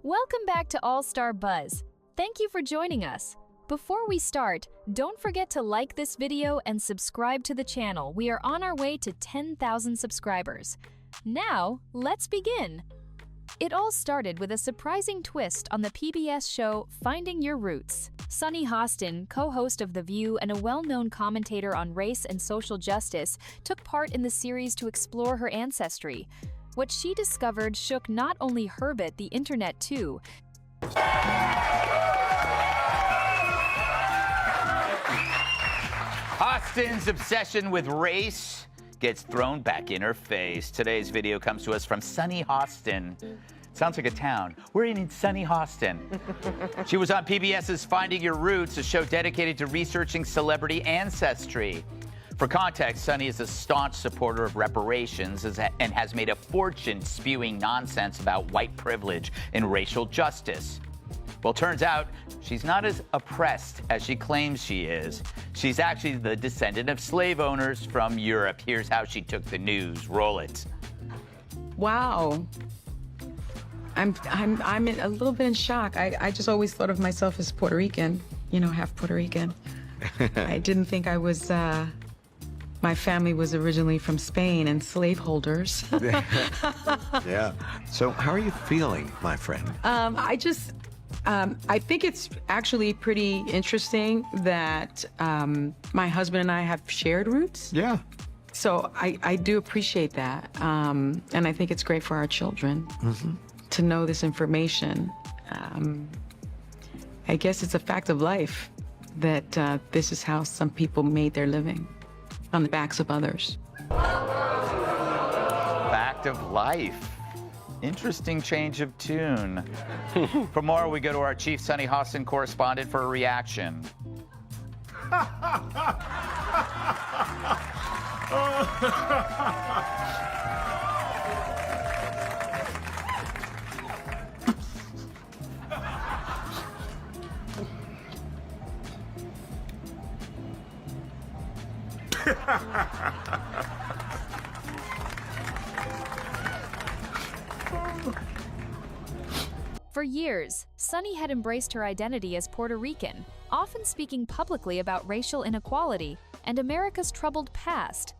Welcome back to AllStarBuzz. Thank you for joining us. Before we start, don't forget to like this video and subscribe to the channel. We are on our way to 10,000 subscribers. Now, let's begin. It all started with a surprising twist on the PBS show Finding Your Roots. Sunny Hostin, co-host of The View and a well-known commentator on race and social justice, took part in the series to explore her ancestry. What she discovered shook not only her but the internet too. Hostin's obsession with race gets thrown back in her face. Today's video comes to us from Sunny Hostin. Sounds like a town. We're in Sunny Hostin. She was on PBS's Finding Your Roots, a show dedicated to researching celebrity ancestry. For context, Sunny is a staunch supporter of reparations and has made a fortune spewing nonsense about white privilege and racial justice. Well, turns out she's not as oppressed as she claims she is. She's actually the descendant of slave owners from Europe. Here's how she took the news. Roll it. Wow. I'm a little bit in shock. I just always thought of myself as Puerto Rican, you know, half Puerto Rican. I didn't think I was, my family was originally from Spain and slaveholders. Yeah. So how are you feeling, my friend? I think it's actually pretty interesting that my husband and I have shared roots. Yeah. So I do appreciate that. And I think it's great for our children to know this information. I guess it's a fact of life that this is how some people made their living, on the backs of others. Fact of life. Interesting change of tune. For more, we go to our chief Sunny Hostin correspondent for a reaction. For years, Sunny had embraced her identity as Puerto Rican, often speaking publicly about racial inequality and America's troubled past.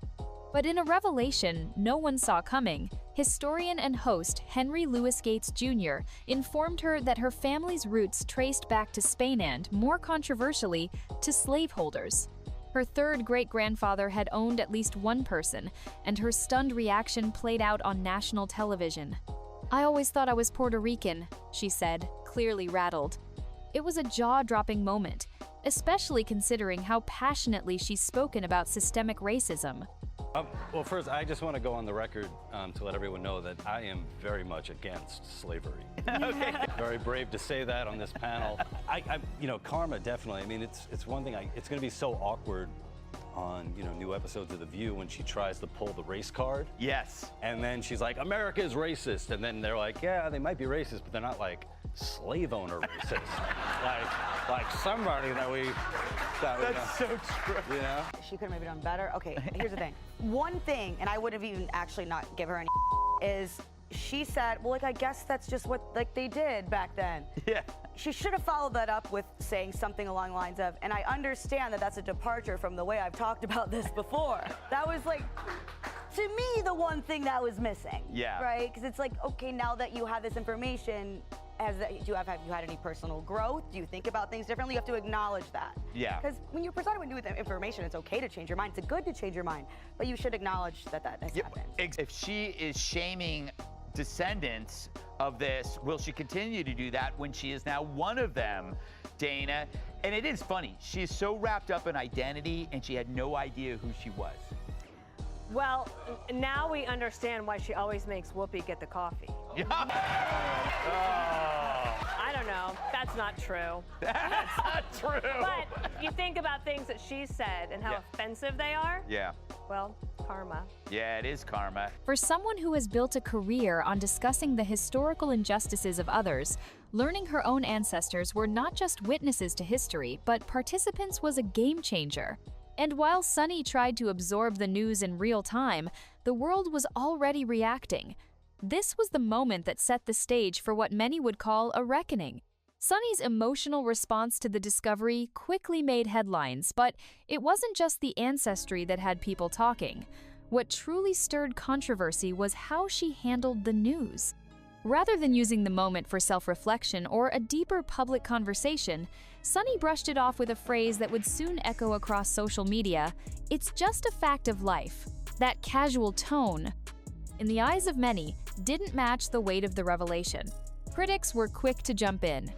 But in a revelation no one saw coming, historian and host Henry Louis Gates Jr. informed her that her family's roots traced back to Spain and, more controversially, to slaveholders. Her third great-grandfather had owned at least one person, and her stunned reaction played out on national television. "I always thought I was Puerto Rican," she said, clearly rattled. It was a jaw-dropping moment, especially considering how passionately she's spoken about systemic racism. Well, first, I just want to go on the record to let everyone know that I am very much against slavery. Okay. Very brave to say that on this panel. Karma, definitely. I mean, it's one thing. It's going to be so awkward on, new episodes of The View when she tries to pull the race card. Yes. And then she's like, America is racist. And then they're like, yeah, they might be racist, but they're not like slave owner racist. like somebody that we... That's so true. You know? She could have maybe done better. Okay, here's the thing. One thing, and I would have even actually not give her any is she said, well, I guess that's just what they did back then. Yeah. She should have followed that up with saying something along the lines of, and I understand that that's a departure from the way I've talked about this before. That was to me, the one thing that was missing. Yeah. Right? Because it's okay, now that you have this information, have you had any personal growth? Do you think about things differently? You have to acknowledge that. Yeah. Because when you're presented with new information, it's okay to change your mind. It's good to change your mind, but you should acknowledge that has happened. If she is shaming descendants of this, will she continue to do that when she is now one of them, Dana? And it is funny. She is so wrapped up in identity, and she had no idea who she was. Well, now we understand why she always makes Whoopi get the coffee. I don't know. That's not true. That's not true. But you think about things that she said and how offensive they are. Yeah. Well, karma. Yeah, it is karma. For someone who has built a career on discussing the historical injustices of others, learning her own ancestors were not just witnesses to history, but participants was a game changer. And while Sunny tried to absorb the news in real time, the world was already reacting. This was the moment that set the stage for what many would call a reckoning. Sunny's emotional response to the discovery quickly made headlines, but it wasn't just the ancestry that had people talking. What truly stirred controversy was how she handled the news. Rather than using the moment for self-reflection or a deeper public conversation, Sunny brushed it off with a phrase that would soon echo across social media: "It's just a fact of life." That casual tone, in the eyes of many, didn't match the weight of the revelation. Critics were quick to jump in.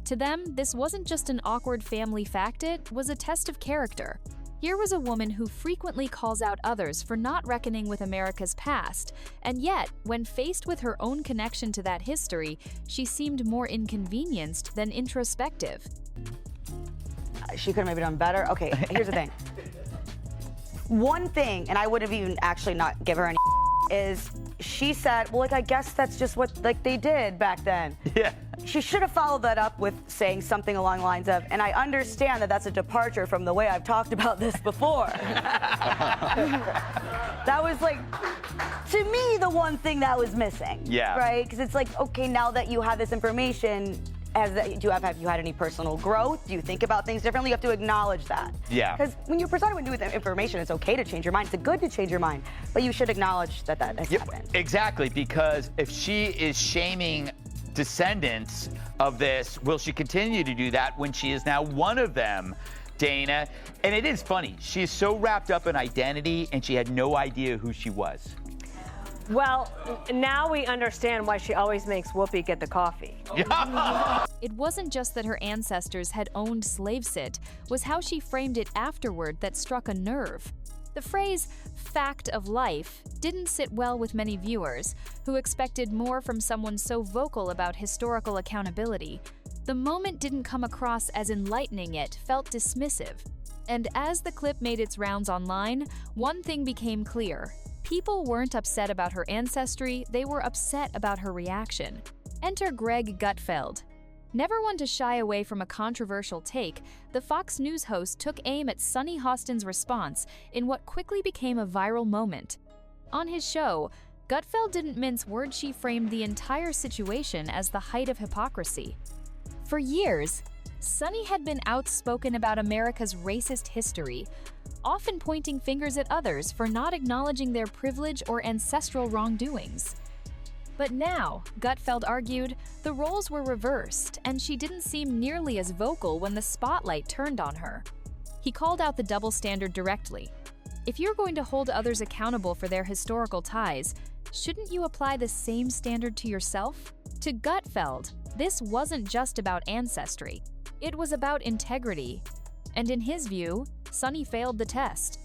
To them, this wasn't just an awkward family fact, it was a test of character. Here was a woman who frequently calls out others for not reckoning with America's past, and yet, when faced with her own connection to that history, she seemed more inconvenienced than introspective. She could have maybe done better. Okay, here's the thing. One thing, and I would have even actually not give her any is she said, well, like, I guess that's just what, like, they did back then. Yeah. She should have followed that up with saying something along the lines of, and I understand that that's a departure from the way I've talked about this before. That was, like, to me, the one thing that was missing. Yeah. Right? Because it's like, okay, now that you have this information, have you had any personal growth? Do you think about things differently? You have to acknowledge that. Yeah. Because when you're presented with new information, it's okay to change your mind. It's good to change your mind, but you should acknowledge that that has happened. Exactly, because if she is shaming descendants of this, will she continue to do that when she is now one of them, Dana? And it is funny. She is so wrapped up in identity, and she had no idea who she was. Well, now we understand why she always makes Whoopi get the coffee. It wasn't just that her ancestors had owned slave-sit, was how she framed it afterward that struck a nerve. The phrase, fact of life, didn't sit well with many viewers, who expected more from someone so vocal about historical accountability. The moment didn't come across as enlightening, it felt dismissive. And as the clip made its rounds online, one thing became clear. People weren't upset about her ancestry, they were upset about her reaction. Enter Greg Gutfeld. Never one to shy away from a controversial take, the Fox News host took aim at Sunny Hostin's response in what quickly became a viral moment. On his show, Gutfeld didn't mince words. She framed the entire situation as the height of hypocrisy. For years, Sunny had been outspoken about America's racist history, often pointing fingers at others for not acknowledging their privilege or ancestral wrongdoings. But now, Gutfeld argued, the roles were reversed, and she didn't seem nearly as vocal when the spotlight turned on her. He called out the double standard directly. If you're going to hold others accountable for their historical ties, shouldn't you apply the same standard to yourself? To Gutfeld, this wasn't just about ancestry. It was about integrity. And in his view, Sunny failed the test.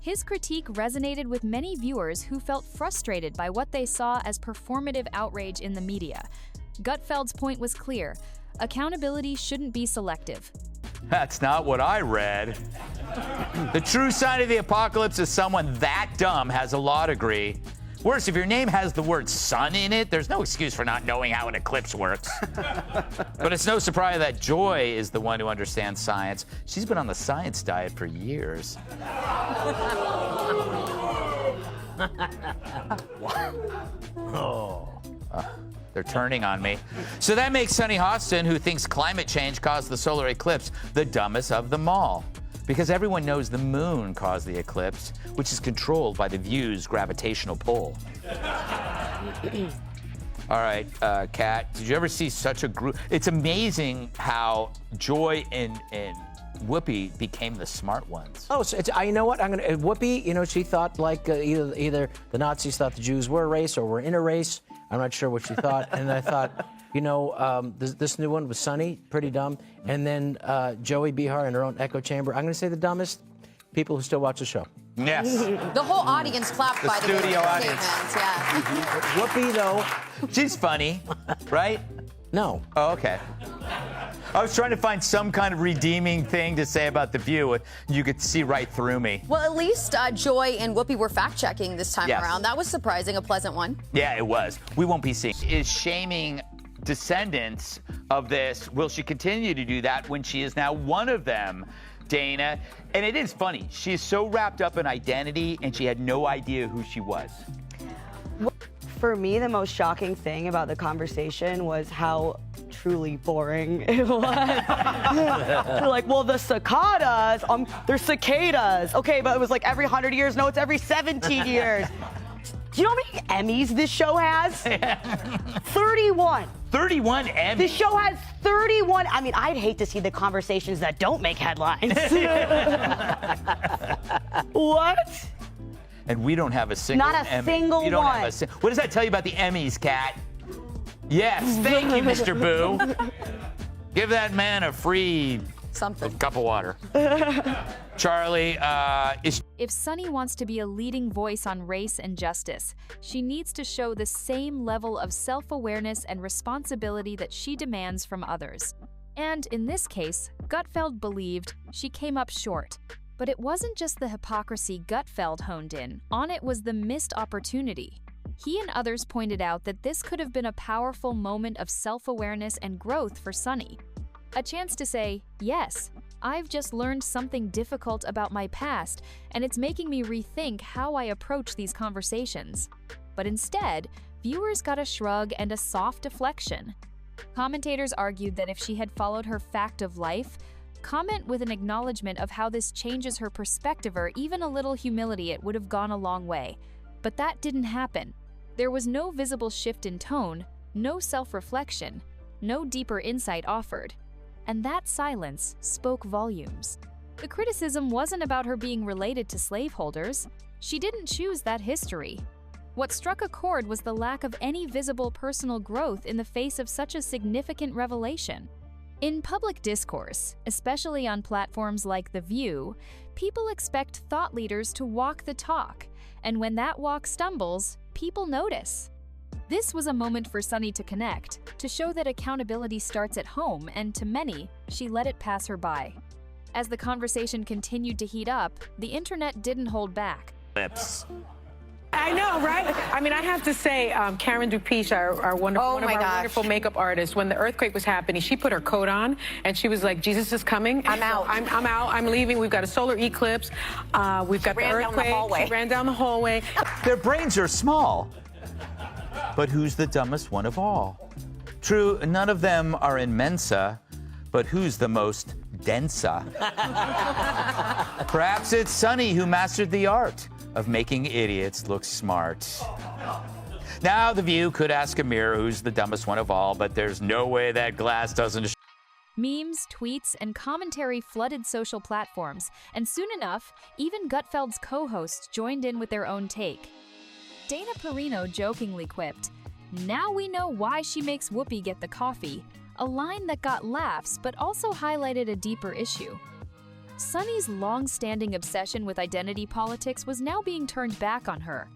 His critique resonated with many viewers who felt frustrated by what they saw as performative outrage in the media. Gutfeld's point was clear: accountability shouldn't be selective. That's not what I read. The true sign of the apocalypse is someone that dumb has a law degree. Worse, if your name has the word sun in it, there's no excuse for not knowing how an eclipse works. But it's no surprise that Joy is the one who understands science. She's been on the science diet for years. They're turning on me. So that makes Sunny Hostin, who thinks climate change caused the solar eclipse, the dumbest of them all. Because everyone knows the moon caused the eclipse, which is controlled by the view's gravitational pull. All right, Kat, did you ever see such a group? It's amazing how Joy and Whoopi became the smart ones. Oh, so you know what? Whoopi, you know, she thought like either the Nazis thought the Jews were a race or were in a race. I'm not sure what she thought. And I thought, you know, this new one was Sunny, pretty dumb. And then Joey Behar in her own echo chamber. I'm going to say the dumbest people who still watch the show. Yes. The whole audience clapped by the studio audience. Yeah. Whoopi, though. She's funny, right? No. Oh, okay. I was trying to find some kind of redeeming thing to say about The View. You could see right through me. Well, at least Joy and Whoopi were fact-checking this time around. That was surprising, a pleasant one. Yeah, it was. We won't be seeing. Is shaming descendants of this. Will she continue to do that when she is now one of them, Dana? And it is funny. She is so wrapped up in identity, and she had no idea who she was. For me, the most shocking thing about the conversation was how truly boring it was. They're like, well, the cicadas, they're cicadas. Okay, but it was like every 100 years. No, it's every 17 years. Do you know how many Emmys this show has? 31. 31 Emmys? This show has 31. I mean, I'd hate to see the conversations that don't make headlines. What? And we don't have a single Not a Emmy. single You don't one. Have what does that tell you about the Emmys, Kat? Yes, thank you, Mr. Boo. Give that man a free cup of water. Charlie, If Sunny wants to be a leading voice on race and justice, she needs to show the same level of self-awareness and responsibility that she demands from others. And in this case, Gutfeld believed she came up short. But it wasn't just the hypocrisy Gutfeld honed in on, it was the missed opportunity. He and others pointed out that this could have been a powerful moment of self-awareness and growth for Sunny. A chance to say, yes, I've just learned something difficult about my past, and it's making me rethink how I approach these conversations. But instead, viewers got a shrug and a soft deflection. Commentators argued that if she had followed her fact of life, comment with an acknowledgement of how this changes her perspective or even a little humility, it would have gone a long way. But that didn't happen. There was no visible shift in tone, no self-reflection, no deeper insight offered. And that silence spoke volumes. The criticism wasn't about her being related to slaveholders. She didn't choose that history. What struck a chord was the lack of any visible personal growth in the face of such a significant revelation. In public discourse, especially on platforms like The View, people expect thought leaders to walk the talk, and when that walk stumbles, people notice. This was a moment for Sunny to connect, to show that accountability starts at home, and to many, she let it pass her by. As the conversation continued to heat up, the internet didn't hold back. I know, right? I mean, I have to say, Karen Dupiche, our one of our wonderful makeup artists, when the earthquake was happening, she put her coat on, and she was like, Jesus is coming. I'm out. I'm out. I'm leaving. We've got a solar eclipse. We've got the earthquake. She ran down the hallway. Their brains are small. But who's the dumbest one of all? True, none of them are in Mensa, but who's the most densa? Perhaps it's Sunny who mastered the art of making idiots look smart. Now, The View could ask a mirror who's the dumbest one of all, but there's no way that glass doesn't. Memes, tweets, and commentary flooded social platforms, and soon enough, even Gutfeld's co-hosts joined in with their own take. Dana Perino jokingly quipped, "Now we know why she makes Whoopi get the coffee," a line that got laughs but also highlighted a deeper issue. Sunny's long-standing obsession with identity politics was now being turned back on her.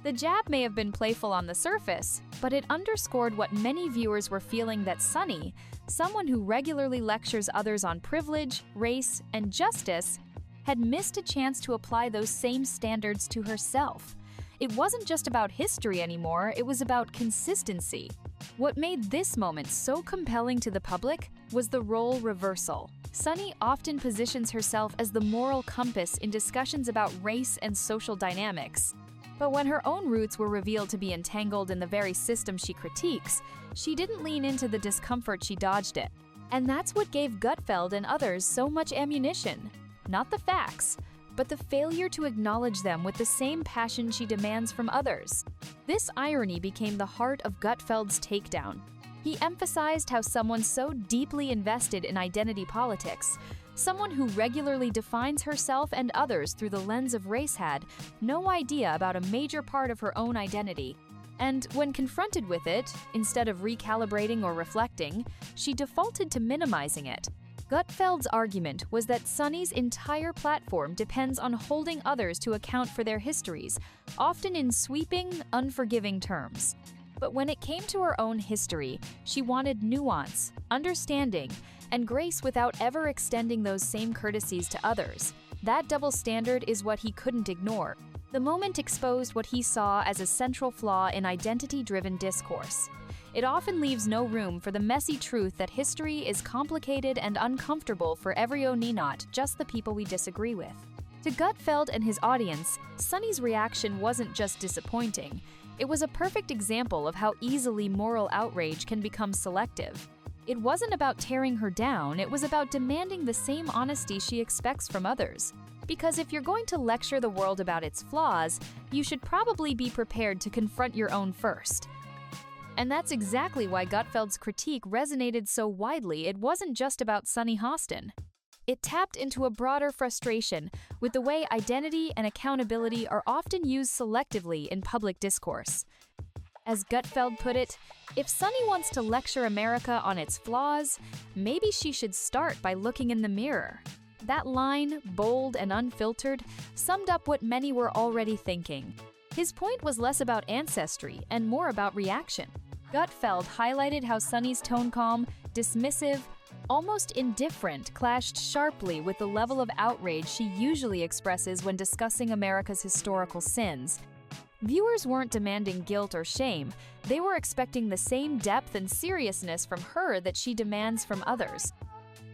The jab may have been playful on the surface, but it underscored what many viewers were feeling, that Sunny, someone who regularly lectures others on privilege, race, and justice, had missed a chance to apply those same standards to herself. It wasn't just about history anymore, it was about consistency. What made this moment so compelling to the public was the role reversal. Sunny often positions herself as the moral compass in discussions about race and social dynamics. But when her own roots were revealed to be entangled in the very system she critiques, she didn't lean into the discomfort, she dodged it. And that's what gave Gutfeld and others so much ammunition. Not the facts, but the failure to acknowledge them with the same passion she demands from others. This irony became the heart of Gutfeld's takedown. He emphasized how someone so deeply invested in identity politics, someone who regularly defines herself and others through the lens of race, had no idea about a major part of her own identity. And when confronted with it, instead of recalibrating or reflecting, she defaulted to minimizing it. Gutfeld's argument was that Sunny's entire platform depends on holding others to account for their histories, often in sweeping, unforgiving terms. But when it came to her own history, she wanted nuance, understanding, and grace without ever extending those same courtesies to others. That double standard is what he couldn't ignore. The moment exposed what he saw as a central flaw in identity-driven discourse. It often leaves no room for the messy truth that history is complicated and uncomfortable for every not just the people we disagree with. To Gutfeld and his audience, Sunny's reaction wasn't just disappointing. It was a perfect example of how easily moral outrage can become selective. It wasn't about tearing her down, it was about demanding the same honesty she expects from others. Because if you're going to lecture the world about its flaws, you should probably be prepared to confront your own first. And that's exactly why Gutfeld's critique resonated so widely. It wasn't just about Sunny Hostin. It tapped into a broader frustration with the way identity and accountability are often used selectively in public discourse. As Gutfeld put it, if Sunny wants to lecture America on its flaws, maybe she should start by looking in the mirror. That line, bold and unfiltered, summed up what many were already thinking. His point was less about ancestry and more about reaction. Gutfeld highlighted how Sunny's tone calm, dismissive, almost indifferent clashed sharply with the level of outrage she usually expresses when discussing America's historical sins. Viewers weren't demanding guilt or shame, they were expecting the same depth and seriousness from her that she demands from others.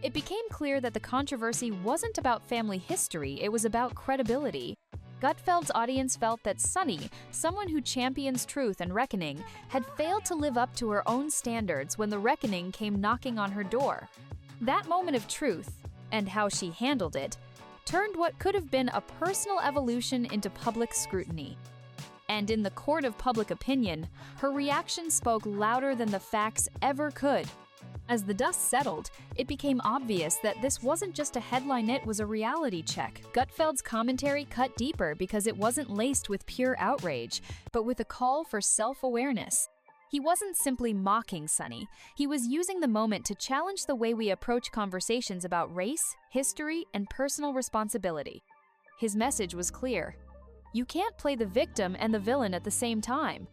It became clear that the controversy wasn't about family history, it was about credibility. Gutfeld's audience felt that Sunny, someone who champions truth and reckoning, had failed to live up to her own standards when the reckoning came knocking on her door. That moment of truth, and how she handled it, turned what could have been a personal evolution into public scrutiny. And in the court of public opinion, her reaction spoke louder than the facts ever could. As the dust settled, it became obvious that this wasn't just a headline, it was a reality check. Gutfeld's commentary cut deeper because it wasn't laced with pure outrage, but with a call for self-awareness. He wasn't simply mocking Sunny, he was using the moment to challenge the way we approach conversations about race, history, and personal responsibility. His message was clear. You can't play the victim and the villain at the same time.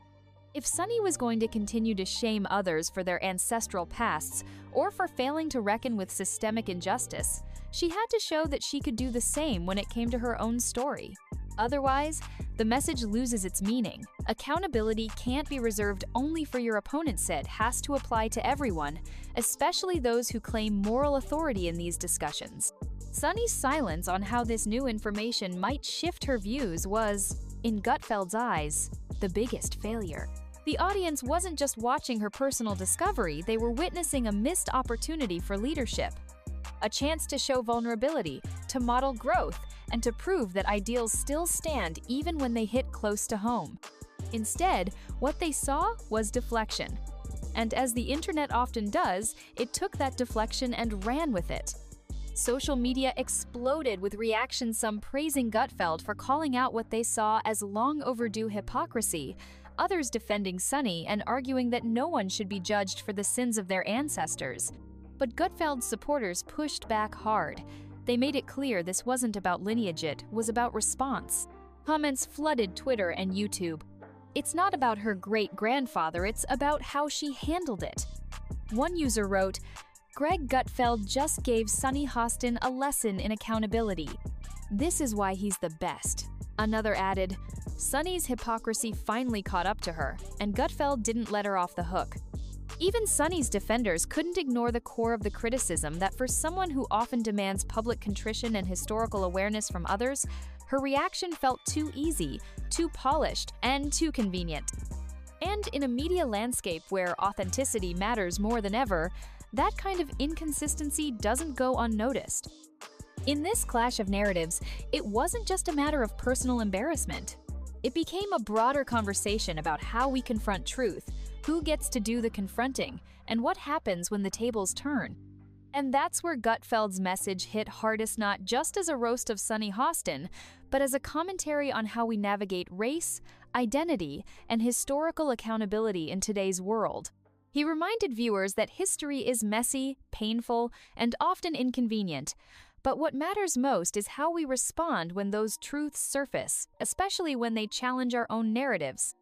If Sunny was going to continue to shame others for their ancestral pasts or for failing to reckon with systemic injustice, she had to show that she could do the same when it came to her own story. Otherwise, the message loses its meaning. Accountability can't be reserved only for your opponent's side, has to apply to everyone, especially those who claim moral authority in these discussions. Sunny's silence on how this new information might shift her views was, in Gutfeld's eyes, the biggest failure. The audience wasn't just watching her personal discovery, they were witnessing a missed opportunity for leadership. A chance to show vulnerability, to model growth, and to prove that ideals still stand even when they hit close to home. Instead, what they saw was deflection. And as the internet often does, it took that deflection and ran with it. Social media exploded with reactions, some praising Gutfeld for calling out what they saw as long overdue hypocrisy, others defending Sunny and arguing that no one should be judged for the sins of their ancestors. But Gutfeld's supporters pushed back hard. They made it clear this wasn't about lineage, it was about response. Comments flooded Twitter and YouTube. It's not about her great-grandfather, it's about how she handled it. One user wrote, Greg Gutfeld just gave Sunny Hostin a lesson in accountability. This is why he's the best. Another added, Sunny's hypocrisy finally caught up to her, and Gutfeld didn't let her off the hook. Even Sunny's defenders couldn't ignore the core of the criticism that for someone who often demands public contrition and historical awareness from others, her reaction felt too easy, too polished, and too convenient. And in a media landscape where authenticity matters more than ever, that kind of inconsistency doesn't go unnoticed. In this clash of narratives, it wasn't just a matter of personal embarrassment. It became a broader conversation about how we confront truth, who gets to do the confronting, and what happens when the tables turn. And that's where Gutfeld's message hit hardest, not just as a roast of Sunny Hostin, but as a commentary on how we navigate race, identity, and historical accountability in today's world. He reminded viewers that history is messy, painful, and often inconvenient, but what matters most is how we respond when those truths surface, especially when they challenge our own narratives.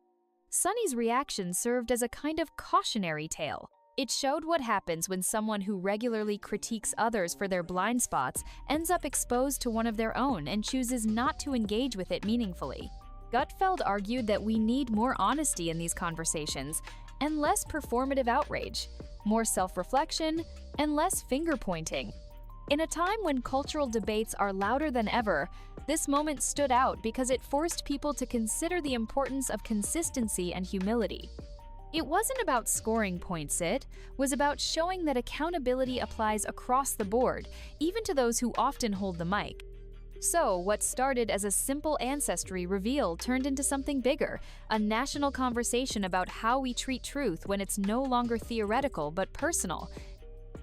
Sunny's reaction served as a kind of cautionary tale. It showed what happens when someone who regularly critiques others for their blind spots ends up exposed to one of their own and chooses not to engage with it meaningfully. Gutfeld argued that we need more honesty in these conversations and less performative outrage, more self-reflection, and less finger-pointing. In a time when cultural debates are louder than ever, This moment stood out because it forced people to consider the importance of consistency and humility. It wasn't about scoring points, it was about showing that accountability applies across the board, even to those who often hold the mic. So, what started as a simple ancestry reveal turned into something bigger, a national conversation about how we treat truth when it's no longer theoretical but personal.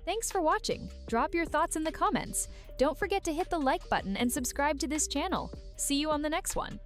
Thanks for watching. Drop your thoughts in the comments. Don't forget to hit the like button and subscribe to this channel. See you on the next one.